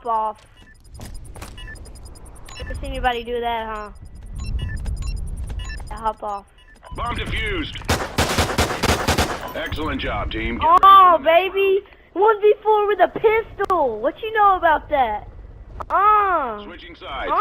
off. Never seen anybody do that, huh? Yeah, hop off. Bomb defused. Excellent job, team. Oh, baby! 1v4 with a pistol! What you know about that? Switching sides.